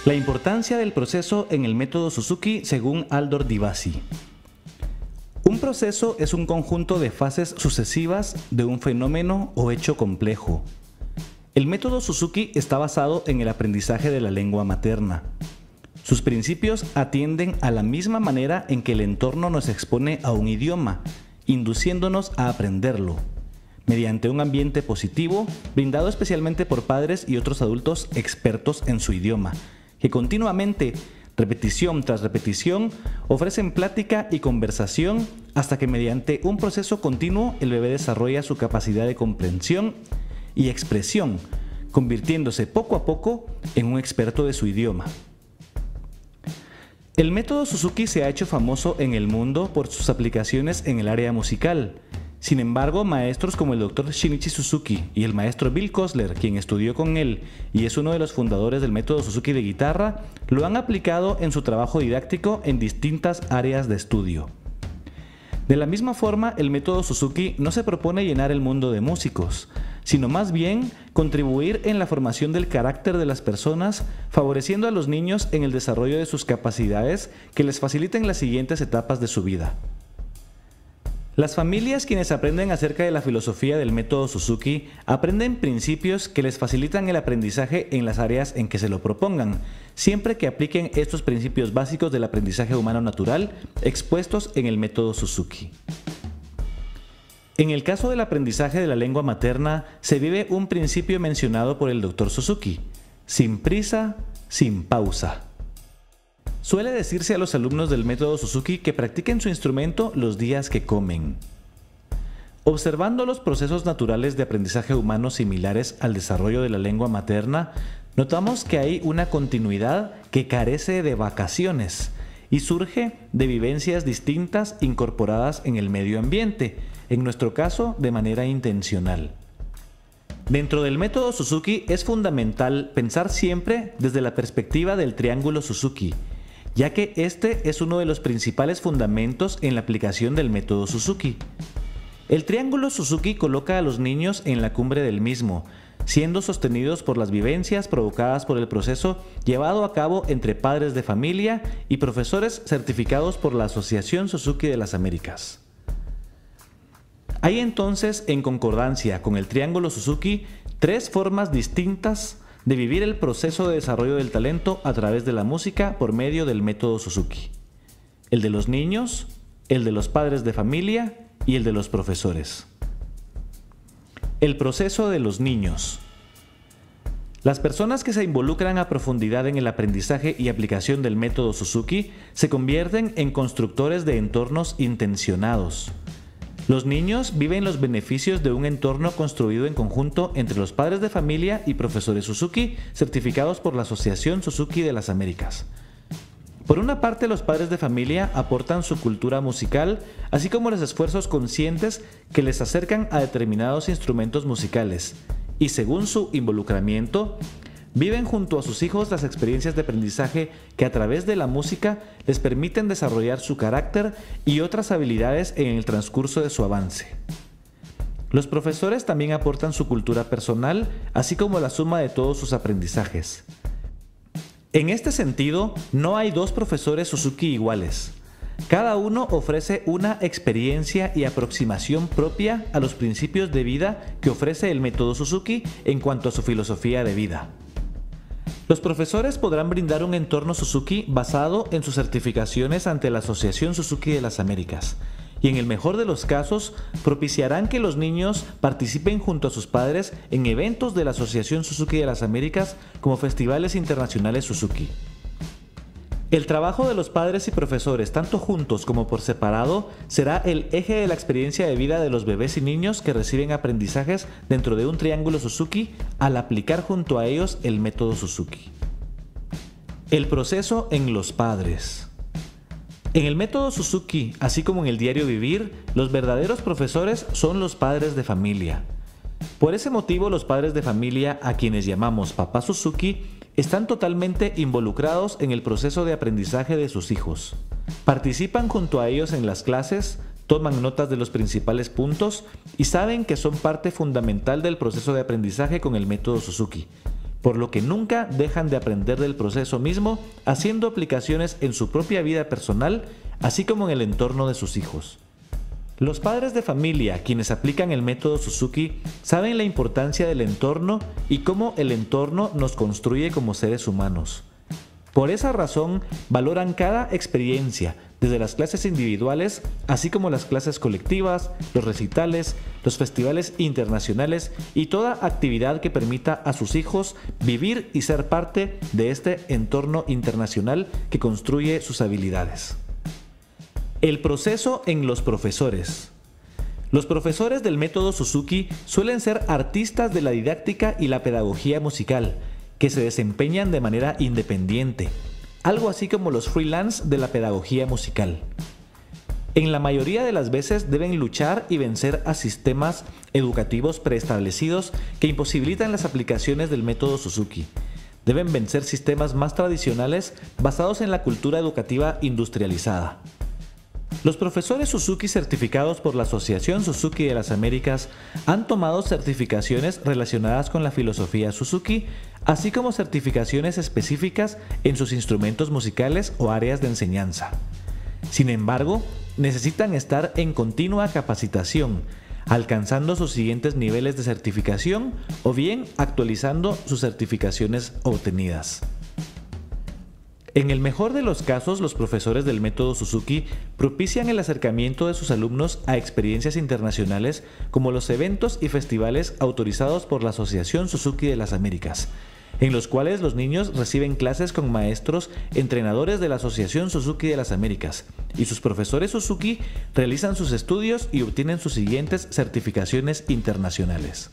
La importancia del proceso en el método Suzuki según Aldor Divasi. Un proceso es un conjunto de fases sucesivas de un fenómeno o hecho complejo. El método Suzuki está basado en el aprendizaje de la lengua materna. Sus principios atienden a la misma manera en que el entorno nos expone a un idioma, induciéndonos a aprenderlo, mediante un ambiente positivo, brindado especialmente por padres y otros adultos expertos en su idioma, que continuamente, repetición tras repetición, ofrecen plática y conversación hasta que mediante un proceso continuo el bebé desarrolla su capacidad de comprensión y expresión, convirtiéndose poco a poco en un experto de su idioma. El método Suzuki se ha hecho famoso en el mundo por sus aplicaciones en el área musical. Sin embargo, maestros como el Dr. Shinichi Suzuki y el maestro Bill Kostler, quien estudió con él y es uno de los fundadores del método Suzuki de guitarra, lo han aplicado en su trabajo didáctico en distintas áreas de estudio. De la misma forma, el método Suzuki no se propone llenar el mundo de músicos, sino más bien contribuir en la formación del carácter de las personas, favoreciendo a los niños en el desarrollo de sus capacidades que les faciliten las siguientes etapas de su vida. Las familias quienes aprenden acerca de la filosofía del método Suzuki aprenden principios que les facilitan el aprendizaje en las áreas en que se lo propongan, siempre que apliquen estos principios básicos del aprendizaje humano natural expuestos en el método Suzuki. En el caso del aprendizaje de la lengua materna, se vive un principio mencionado por el Dr. Suzuki: sin prisa, sin pausa. Suele decirse a los alumnos del método Suzuki que practiquen su instrumento los días que comen. Observando los procesos naturales de aprendizaje humano similares al desarrollo de la lengua materna, notamos que hay una continuidad que carece de vacaciones y surge de vivencias distintas incorporadas en el medio ambiente, en nuestro caso de manera intencional. Dentro del método Suzuki es fundamental pensar siempre desde la perspectiva del triángulo Suzuki, ya que este es uno de los principales fundamentos en la aplicación del método Suzuki. El triángulo Suzuki coloca a los niños en la cumbre del mismo, siendo sostenidos por las vivencias provocadas por el proceso llevado a cabo entre padres de familia y profesores certificados por la Asociación Suzuki de las Américas. Hay entonces, en concordancia con el triángulo Suzuki, tres formas distintas de vivir el proceso de desarrollo del talento a través de la música por medio del método Suzuki: el de los niños, el de los padres de familia y el de los profesores. El proceso de los niños. Las personas que se involucran a profundidad en el aprendizaje y aplicación del método Suzuki se convierten en constructores de entornos intencionados. Los niños viven los beneficios de un entorno construido en conjunto entre los padres de familia y profesores Suzuki certificados por la Asociación Suzuki de las Américas. Por una parte, los padres de familia aportan su cultura musical, así como los esfuerzos conscientes que les acercan a determinados instrumentos musicales, y según su involucramiento, viven junto a sus hijos las experiencias de aprendizaje que a través de la música les permiten desarrollar su carácter y otras habilidades en el transcurso de su avance. Los profesores también aportan su cultura personal, así como la suma de todos sus aprendizajes. En este sentido, no hay dos profesores Suzuki iguales. Cada uno ofrece una experiencia y aproximación propia a los principios de vida que ofrece el método Suzuki en cuanto a su filosofía de vida. Los profesores podrán brindar un entorno Suzuki basado en sus certificaciones ante la Asociación Suzuki de las Américas, y en el mejor de los casos propiciarán que los niños participen junto a sus padres en eventos de la Asociación Suzuki de las Américas como festivales internacionales Suzuki. El trabajo de los padres y profesores, tanto juntos como por separado, será el eje de la experiencia de vida de los bebés y niños que reciben aprendizajes dentro de un triángulo Suzuki al aplicar junto a ellos el método Suzuki. El proceso en los padres. En el método Suzuki, así como en el diario vivir, los verdaderos profesores son los padres de familia. Por ese motivo, los padres de familia, a quienes llamamos papá Suzuki, están totalmente involucrados en el proceso de aprendizaje de sus hijos. Participan junto a ellos en las clases, toman notas de los principales puntos y saben que son parte fundamental del proceso de aprendizaje con el método Suzuki, por lo que nunca dejan de aprender del proceso mismo, haciendo aplicaciones en su propia vida personal, así como en el entorno de sus hijos. Los padres de familia, quienes aplican el método Suzuki, saben la importancia del entorno y cómo el entorno nos construye como seres humanos. Por esa razón, valoran cada experiencia, desde las clases individuales, así como las clases colectivas, los recitales, los festivales internacionales y toda actividad que permita a sus hijos vivir y ser parte de este entorno internacional que construye sus habilidades. El proceso en los profesores. Los profesores del método Suzuki suelen ser artistas de la didáctica y la pedagogía musical, que se desempeñan de manera independiente, algo así como los freelance de la pedagogía musical. En la mayoría de las veces deben luchar y vencer a sistemas educativos preestablecidos que imposibilitan las aplicaciones del método Suzuki. Deben vencer sistemas más tradicionales basados en la cultura educativa industrializada. Los profesores Suzuki certificados por la Asociación Suzuki de las Américas han tomado certificaciones relacionadas con la filosofía Suzuki, así como certificaciones específicas en sus instrumentos musicales o áreas de enseñanza. Sin embargo, necesitan estar en continua capacitación, alcanzando sus siguientes niveles de certificación o bien actualizando sus certificaciones obtenidas. En el mejor de los casos, los profesores del método Suzuki propician el acercamiento de sus alumnos a experiencias internacionales como los eventos y festivales autorizados por la Asociación Suzuki de las Américas, en los cuales los niños reciben clases con maestros entrenadores de la Asociación Suzuki de las Américas, y sus profesores Suzuki realizan sus estudios y obtienen sus siguientes certificaciones internacionales.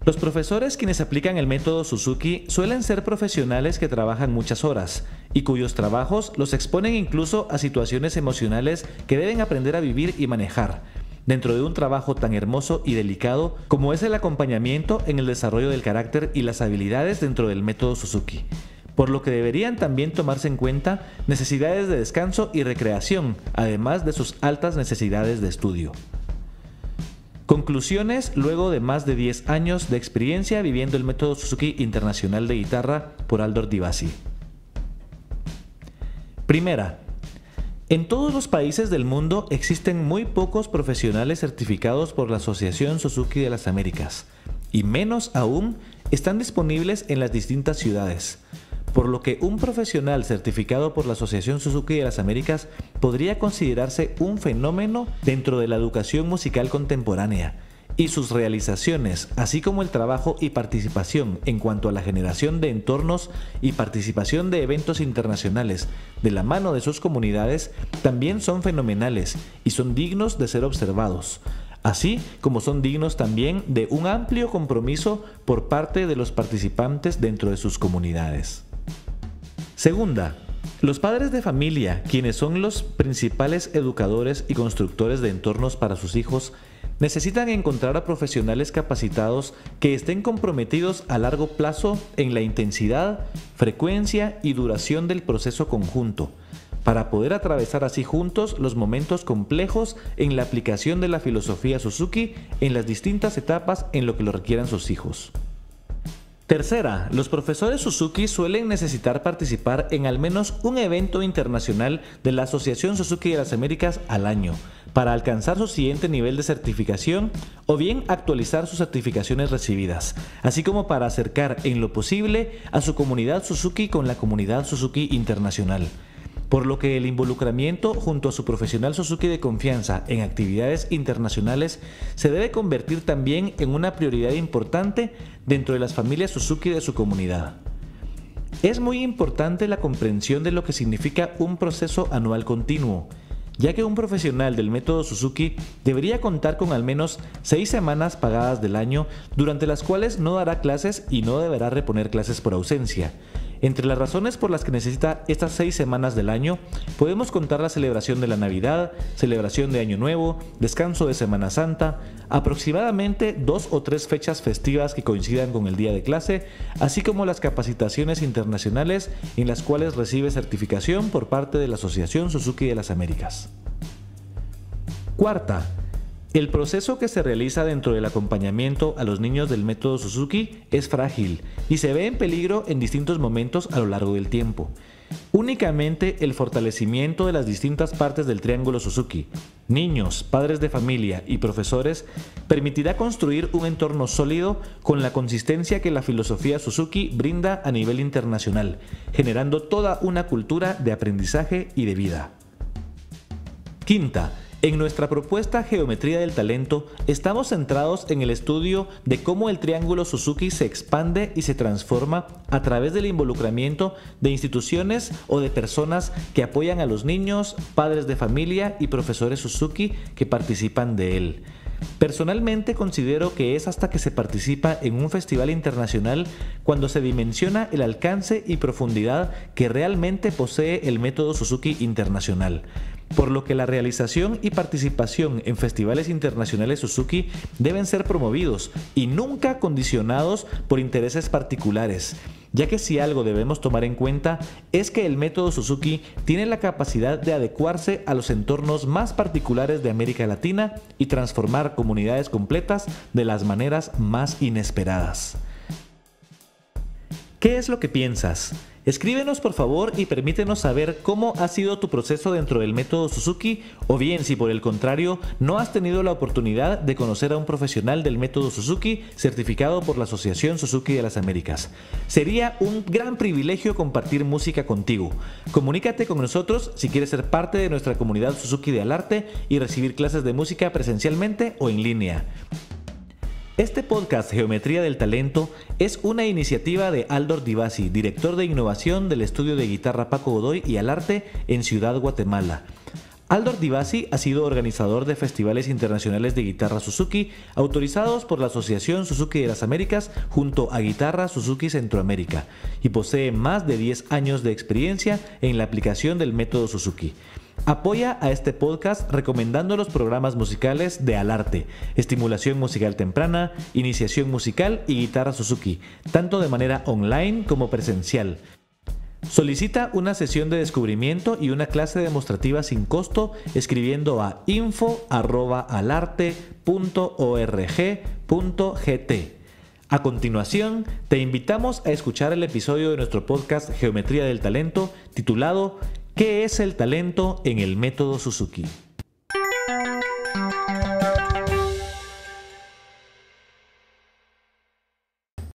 Los profesores quienes aplican el método Suzuki suelen ser profesionales que trabajan muchas horas y cuyos trabajos los exponen incluso a situaciones emocionales que deben aprender a vivir y manejar, dentro de un trabajo tan hermoso y delicado como es el acompañamiento en el desarrollo del carácter y las habilidades dentro del método Suzuki, por lo que deberían también tomarse en cuenta necesidades de descanso y recreación, además de sus altas necesidades de estudio. Conclusiones luego de más de 10 años de experiencia viviendo el método Suzuki Internacional de Guitarra por Aldor Dibasi. Primera, en todos los países del mundo existen muy pocos profesionales certificados por la Asociación Suzuki de las Américas, y menos aún están disponibles en las distintas ciudades, por lo que un profesional certificado por la Asociación Suzuki de las Américas podría considerarse un fenómeno dentro de la educación musical contemporánea, y sus realizaciones, así como el trabajo y participación en cuanto a la generación de entornos y participación de eventos internacionales de la mano de sus comunidades, también son fenomenales y son dignos de ser observados, así como son dignos también de un amplio compromiso por parte de los participantes dentro de sus comunidades. Segunda, los padres de familia, quienes son los principales educadores y constructores de entornos para sus hijos, necesitan encontrar a profesionales capacitados que estén comprometidos a largo plazo en la intensidad, frecuencia y duración del proceso conjunto, para poder atravesar así juntos los momentos complejos en la aplicación de la filosofía Suzuki en las distintas etapas en lo que lo requieran sus hijos. Tercera, los profesores Suzuki suelen necesitar participar en al menos un evento internacional de la Asociación Suzuki de las Américas al año, para alcanzar su siguiente nivel de certificación o bien actualizar sus certificaciones recibidas, así como para acercar en lo posible a su comunidad Suzuki con la comunidad Suzuki internacional. Por lo que el involucramiento junto a su profesional Suzuki de confianza en actividades internacionales se debe convertir también en una prioridad importante dentro de las familias Suzuki de su comunidad. Es muy importante la comprensión de lo que significa un proceso anual continuo, ya que un profesional del método Suzuki debería contar con al menos 6 semanas pagadas del año, durante las cuales no dará clases y no deberá reponer clases por ausencia. Entre las razones por las que necesita estas 6 semanas del año, podemos contar la celebración de la Navidad, celebración de Año Nuevo, descanso de Semana Santa, aproximadamente 2 o 3 fechas festivas que coincidan con el día de clase, así como las capacitaciones internacionales en las cuales recibe certificación por parte de la Asociación Suzuki de las Américas. Cuarta, El proceso que se realiza dentro del acompañamiento a los niños del método Suzuki es frágil y se ve en peligro en distintos momentos a lo largo del tiempo. Únicamente el fortalecimiento de las distintas partes del triángulo Suzuki, niños, padres de familia y profesores, permitirá construir un entorno sólido con la consistencia que la filosofía Suzuki brinda a nivel internacional, generando toda una cultura de aprendizaje y de vida. Quinta, en nuestra propuesta Geometría del Talento, estamos centrados en el estudio de cómo el triángulo Suzuki se expande y se transforma a través del involucramiento de instituciones o de personas que apoyan a los niños, padres de familia y profesores Suzuki que participan de él. Personalmente considero que es hasta que se participa en un festival internacional cuando se dimensiona el alcance y profundidad que realmente posee el método Suzuki internacional, por lo que la realización y participación en festivales internacionales Suzuki deben ser promovidos y nunca condicionados por intereses particulares, ya que si algo debemos tomar en cuenta es que el método Suzuki tiene la capacidad de adecuarse a los entornos más particulares de América Latina y transformar comunidades completas de las maneras más inesperadas. ¿Qué es lo que piensas? Escríbenos por favor y permítenos saber cómo ha sido tu proceso dentro del método Suzuki, o bien si por el contrario no has tenido la oportunidad de conocer a un profesional del método Suzuki certificado por la Asociación Suzuki de las Américas. Sería un gran privilegio compartir música contigo. Comunícate con nosotros si quieres ser parte de nuestra comunidad Suzuki de Alarte y recibir clases de música presencialmente o en línea. Este podcast Geometría del Talento es una iniciativa de Aldor Dibasi, director de innovación del estudio de guitarra Paco Godoy y Alarte en Ciudad Guatemala. Aldor Dibasi ha sido organizador de festivales internacionales de guitarra Suzuki autorizados por la Asociación Suzuki de las Américas junto a Guitarra Suzuki Centroamérica y posee más de 10 años de experiencia en la aplicación del método Suzuki. Apoya a este podcast recomendando los programas musicales de Alarte, estimulación musical temprana, iniciación musical y guitarra Suzuki, tanto de manera online como presencial. Solicita una sesión de descubrimiento y una clase demostrativa sin costo escribiendo a info@alarte.org.gt. A continuación, te invitamos a escuchar el episodio de nuestro podcast Geometría del Talento titulado ¿Qué es el talento en el método Suzuki?